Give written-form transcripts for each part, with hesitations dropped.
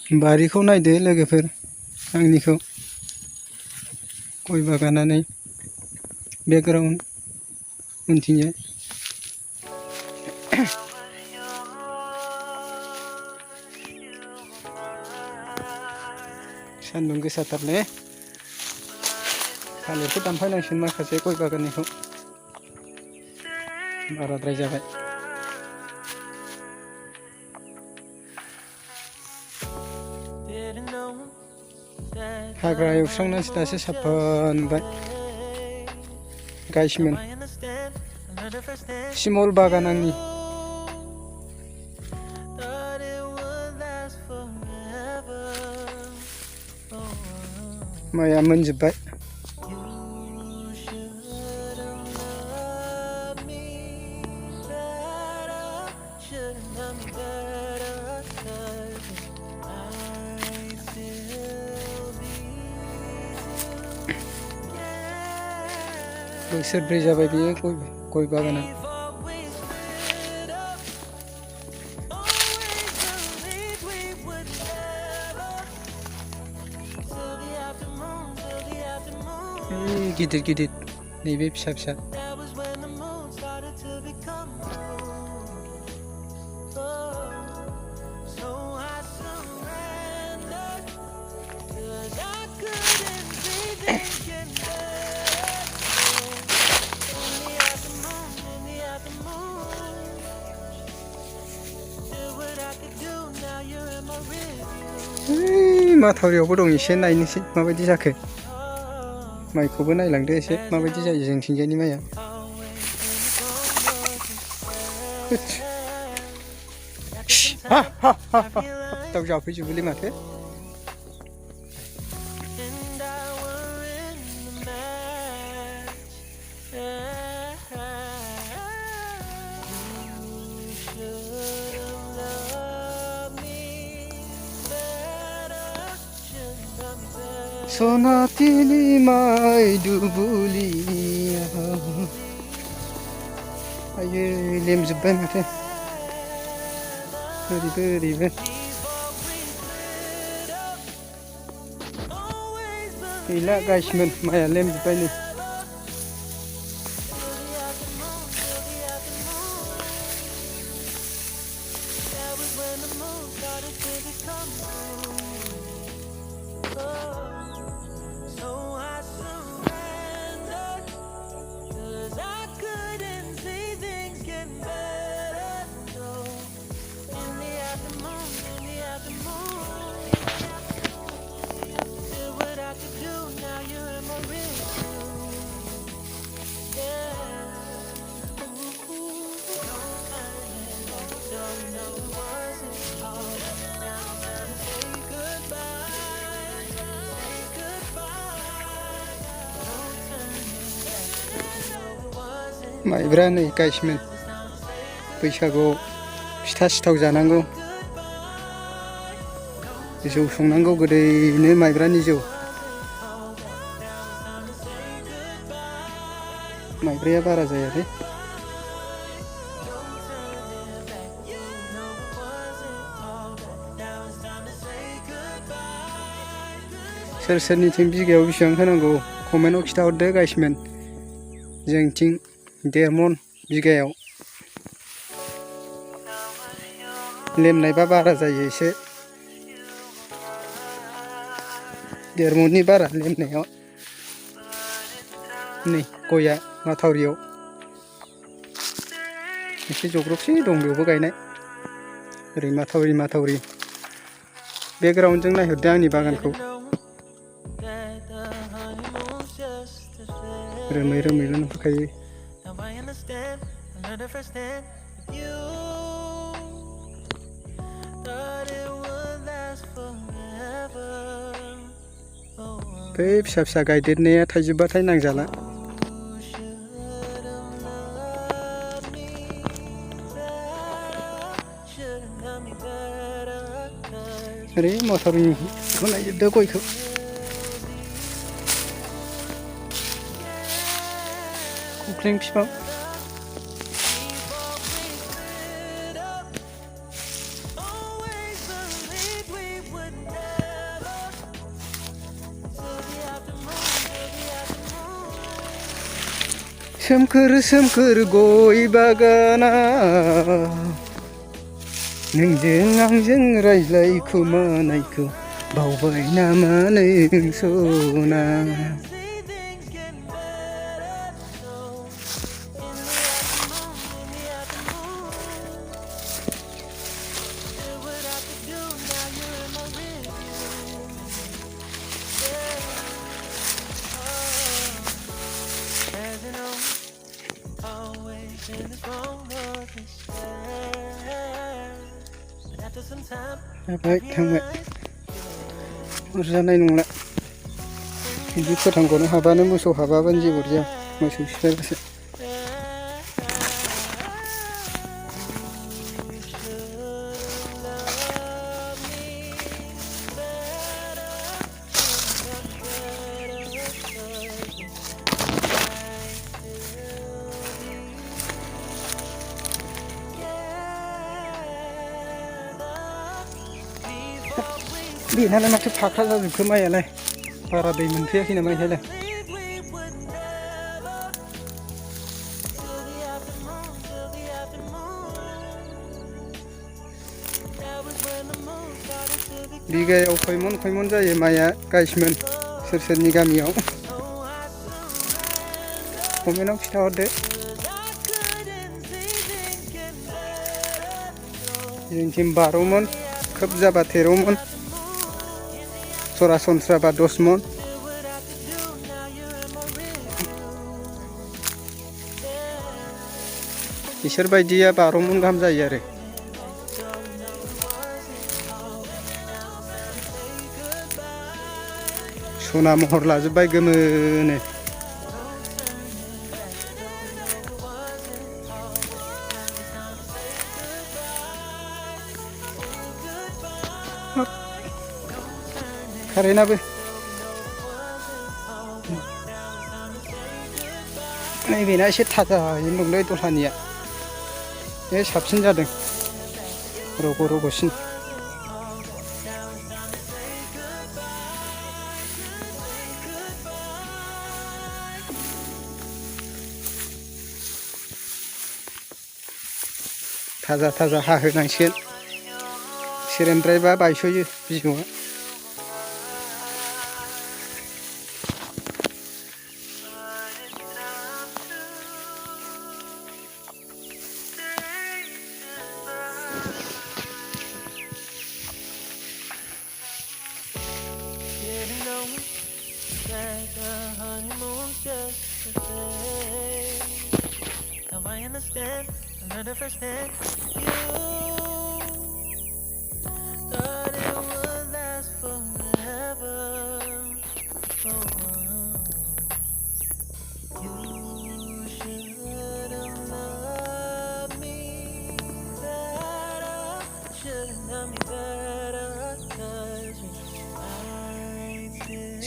बारिखौ नायदो लोगोफोर आंनिखौ गय बागानानै बेकग्राउन्ड उनथिंजाय सान्दुं गोसाथारलै थालिरखौ दानफायनांसिगोन माखासे गय बागाननिखौ बाराद्राय जाबाय। हाग्रा एवस्रांनानैसो दासो साफा नुबाय। गायसमोन सिमल बागान आंनि माइया मोनजोब्बाय। बोसोरब्रै जाबाय बेयो गय बागाना। गिदिर गिदिर नैबे फिसा फिसा माथावरियावबो दं। एसे नायनोसै माबायदि जाखो। माइखौबो नायलांदो एसे माबायदि जायो जोंथिंजायनि माइया। दाउ जाफैजोबोलै माथो। सनाथिनि माइ दुब्लियाव आयै लेमजोब्बाय माथो ओरैबो ओरैबो। गैला गायसमोन माइया लेमजोब्बाय नै। माइब्रा नै गायसमोन। बैसागुआव फिथा सिथाव जानांगौ, जौ संनांगौ गोदैनो माइब्रानि जौ। माइब्राया बारा जायालै। सोर सोरनिथिं बिगायाव बेसेबां होनांगौ कमेन्टआव खिथाहरदो गायसमोन। जोंथिं 1.5 मन बिगायाव। लेमनायबा बारा जायो एसे। 1.5 मननि बारा लेमनायाव। नै गया माथावरियाव एसे जग्रबसे दं बेयावबो गायनाय। ओरै माथावरि बेकग्राउन्डजों नायहरदो आंनि बागानखौ। रोमै रोमैल' नुहुरखायो। बै फिसा फिसा गायदेरनाया थाइजोबबाथाय नांजाला। ओरै माथावरिखौ नायजोबदो गयखौ। खख्लिं बिफां सोमखोर सोमखोर गय बागाना नोंजों आंजों रायज्लायखुमानायखौ बावबाय नामा नों सना जाबाय थांबाय अरजानाय नंला बिदि फोथांग'नो हाबानो मोसौ हाबाबानो जेबो अरजाया मोसौ सिफायबासो बेनालाय माथो फाख्रा जाजोबखो माइयालाय बारा दै मोनफैयाखै नामा बेहायलाय बिगायाव खयमन जायो माइया गायसमोन सोर सोरनि गामियाव कमेन्टआव खिथाहरदो जोंथिं 12 मन खोब जाबा 13 मन सरासनस्राबा 10 मन बिसोर बायदिया 12 मन गाहाम जायो आरो सना महर लाजोबबाय गोमोनो कारेन्टआबो नैबेना एसे थाजायैनो दंलै दलहानिया बे साबसिन जादों रग'सिन थाजा हाहोनांसिगोन सेरेनद्रायबा बायस'यो बिजौआ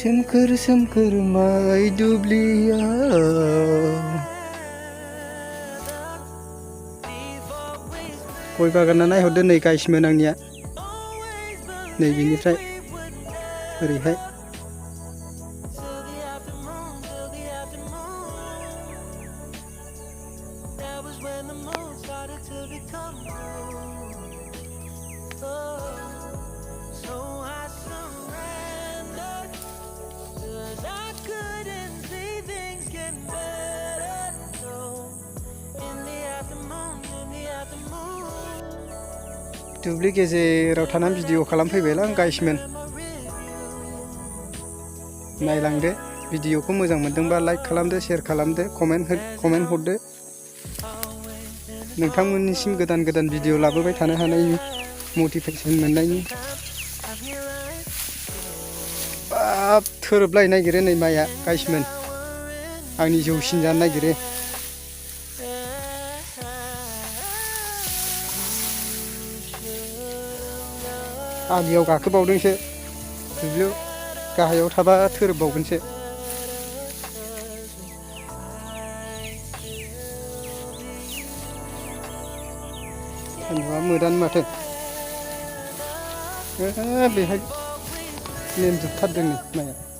सोमखोर सोमखोर माइ दुब्लियाव गय बागाना नायहरदो नै गायसोमोन आंनिया नै बिनिफ्राय ओरैहाय दुब्लि गेजेराव थानानै भिडिअ खालामफैबायलां गायसमोन नायलांदो भिडिअखौ मोजां मोनदोंबा लाइक खालामदो शेयार खालामदो कमेन्ट हरदो नोंथांमोननिसिम गोदान भिडिअ लाबोबाय थानो हानायनि मटिभेसन मोननायनि बाब थोरोबलायनो नागिरो नै माइया गायसमोन आंनि जौसिन जानो नागिरो आलियाव गाखोबावदोंसो दुब्लियाव गाहायाव थाबा थोरोबबावगोनसो सान्दुंआ मोदानो माथो बेहाय लेमजोबथारदों नै माइया